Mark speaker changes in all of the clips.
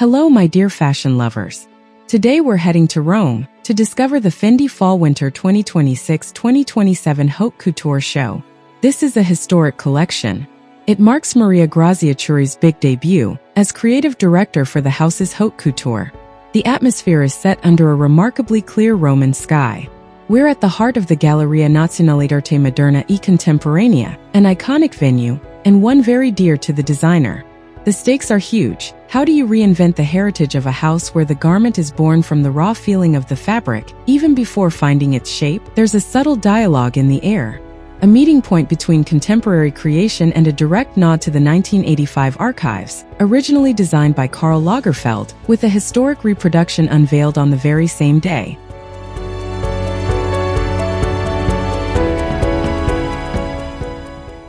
Speaker 1: Hello my dear fashion lovers. Today we're heading to Rome to discover the FENDI Fall-Winter 2026-2027 Haute Couture show. This is a historic collection. It marks Maria Grazia Chiuri's big debut as creative director for the house's Haute Couture. The atmosphere is set under a remarkably clear Roman sky. We're at the heart of the Galleria Nazionale d'Arte Moderna e Contemporanea, an iconic venue, and one very dear to the designer. The stakes are huge. How do you reinvent the heritage of a house where the garment is born from the raw feeling of the fabric, even before finding its shape? There's a subtle dialogue in the air, a meeting point between contemporary creation and a direct nod to the 1985 archives, originally designed by Karl Lagerfeld, with a historic reproduction unveiled on the very same day.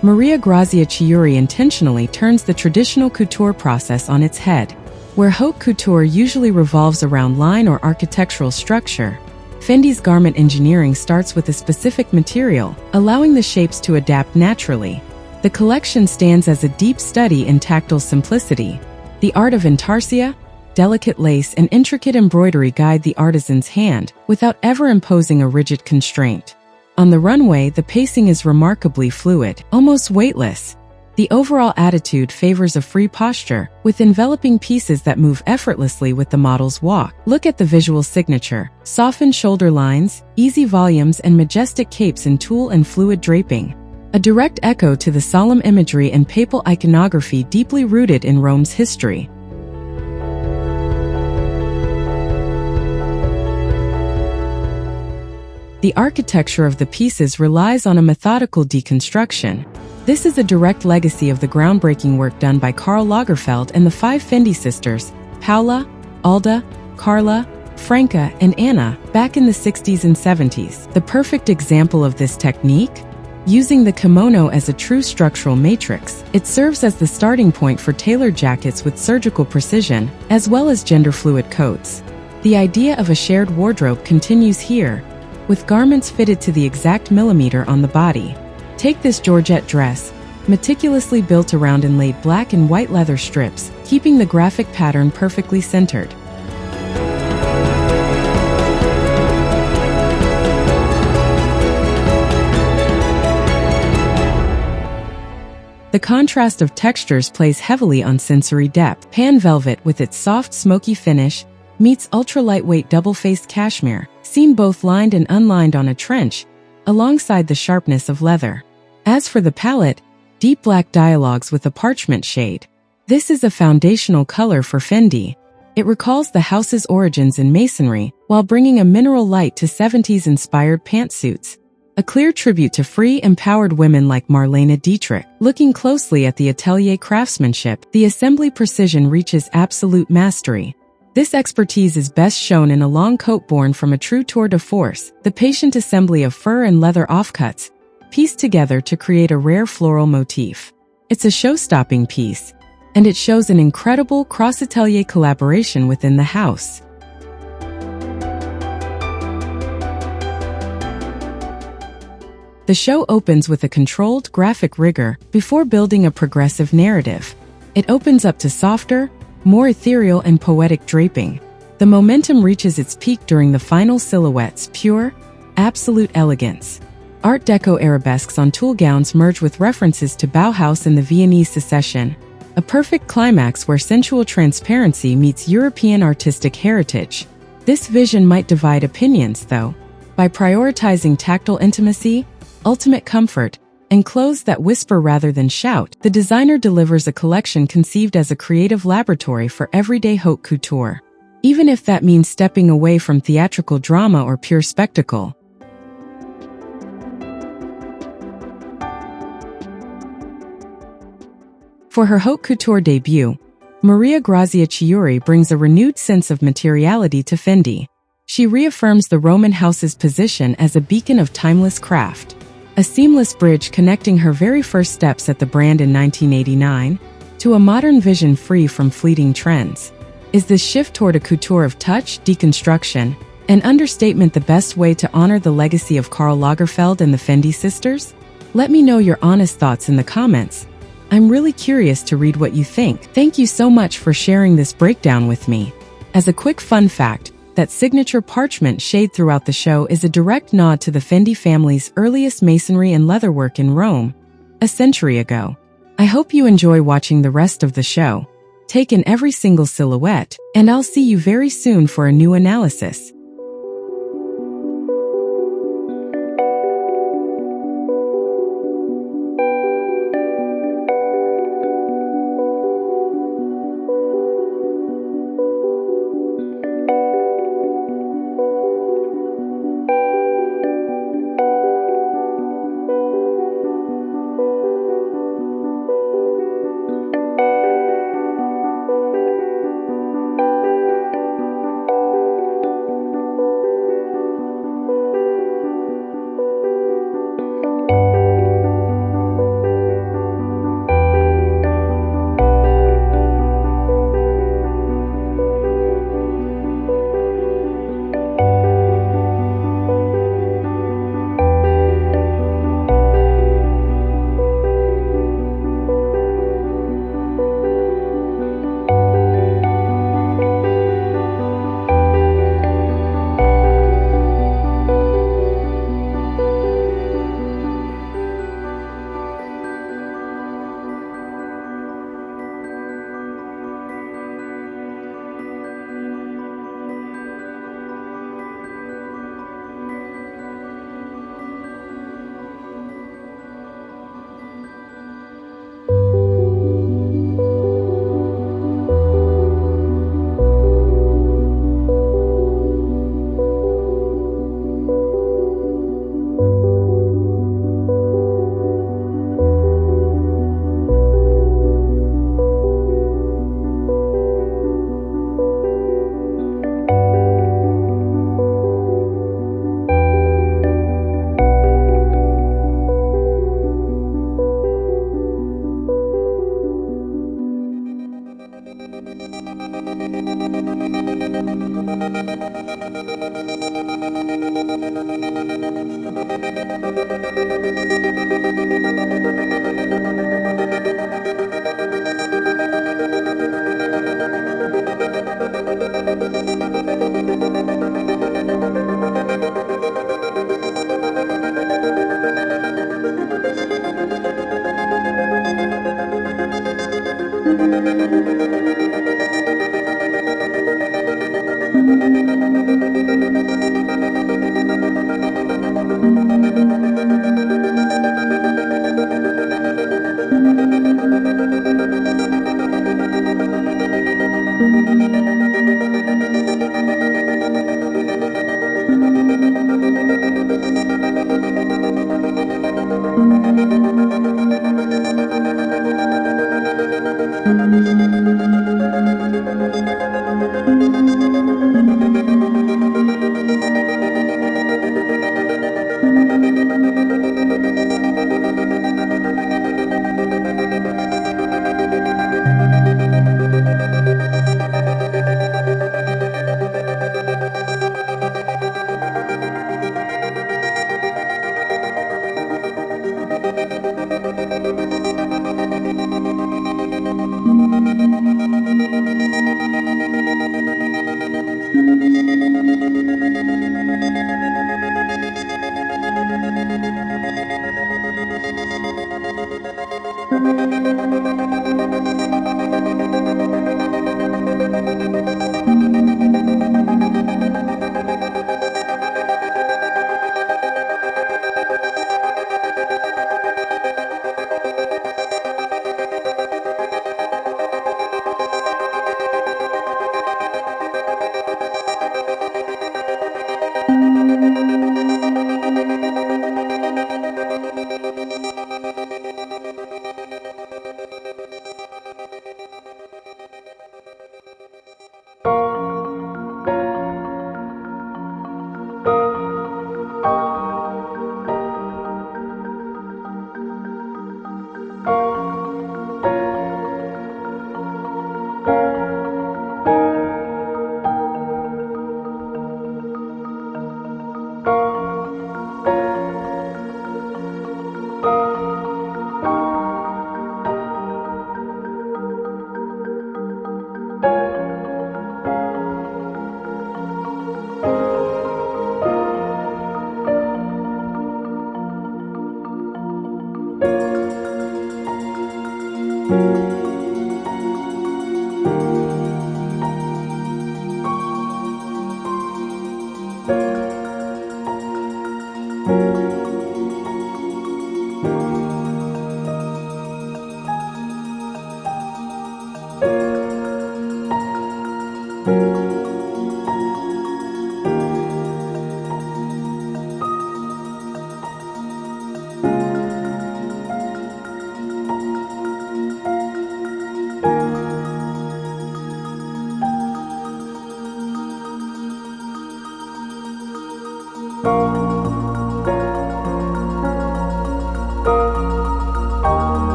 Speaker 1: Maria Grazia Chiuri intentionally turns the traditional couture process on its head. Where haute couture usually revolves around line or architectural structure, FENDI's garment engineering starts with a specific material, allowing the shapes to adapt naturally. The collection stands as a deep study in tactile simplicity. The art of Intarsia, delicate lace and intricate embroidery guide the artisan's hand, without ever imposing a rigid constraint. On the runway, the pacing is remarkably fluid, almost weightless. The overall attitude favors a free posture, with enveloping pieces that move effortlessly with the model's walk. Look at the visual signature: softened shoulder lines, easy volumes, and majestic capes in tulle and fluid draping. A direct echo to the solemn imagery and papal iconography deeply rooted in Rome's history. The architecture of the pieces relies on a methodical deconstruction. This is a direct legacy of the groundbreaking work done by Karl Lagerfeld and the five FENDI sisters, Paola, Alda, Carla, Franca, and Anna, back in the 60s and 70s. The perfect example of this technique? Using the kimono as a true structural matrix, it serves as the starting point for tailored jackets with surgical precision, as well as gender-fluid coats. The idea of a shared wardrobe continues here, with garments fitted to the exact millimeter on the body. Take this georgette dress, meticulously built around inlaid black and white leather strips, keeping the graphic pattern perfectly centered. The contrast of textures plays heavily on sensory depth. Pan velvet with its soft, smoky finish meets ultra-lightweight double-faced cashmere, seen both lined and unlined on a trench, alongside the sharpness of leather. As for the palette, deep black dialogues with a parchment shade. This is a foundational color for FENDI. It recalls the house's origins in masonry, while bringing a mineral light to 70s-inspired pantsuits. A clear tribute to free, empowered women like Marlene Dietrich. Looking closely at the atelier craftsmanship, the assembly precision reaches absolute mastery. This expertise is best shown in a long coat born from a true tour de force, the patient assembly of fur and leather offcuts, pieced together to create a rare floral motif. It's a show-stopping piece, and it shows an incredible cross-atelier collaboration within the house. The show opens with a controlled graphic rigor before building a progressive narrative. It opens up to softer, more ethereal and poetic draping. The momentum reaches its peak during the final silhouettes, pure, absolute elegance. Art Deco arabesques on tulle gowns merge with references to Bauhaus and the Viennese Secession, a perfect climax where sensual transparency meets European artistic heritage. This vision might divide opinions, though. By prioritizing tactile intimacy, ultimate comfort, and clothes that whisper rather than shout, the designer delivers a collection conceived as a creative laboratory for everyday haute couture. Even if that means stepping away from theatrical drama or pure spectacle. For her haute couture debut, Maria Grazia Chiuri brings a renewed sense of materiality to FENDI. She reaffirms the Roman house's position as a beacon of timeless craft. A seamless bridge connecting her very first steps at the brand in 1989 to a modern vision free from fleeting trends. Is this shift toward a couture of touch, deconstruction, and understatement the best way to honor the legacy of Karl Lagerfeld and the FENDI sisters? Let me know your honest thoughts in the comments. I'm really curious to read what you think. Thank you so much for sharing this breakdown with me. As a quick fun fact, that signature parchment shade throughout the show is a direct nod to the Fendi family's earliest masonry and leatherwork in Rome, a century ago. I hope you enjoy watching the rest of the show. Take in every single silhouette, and I'll see you very soon for a new analysis.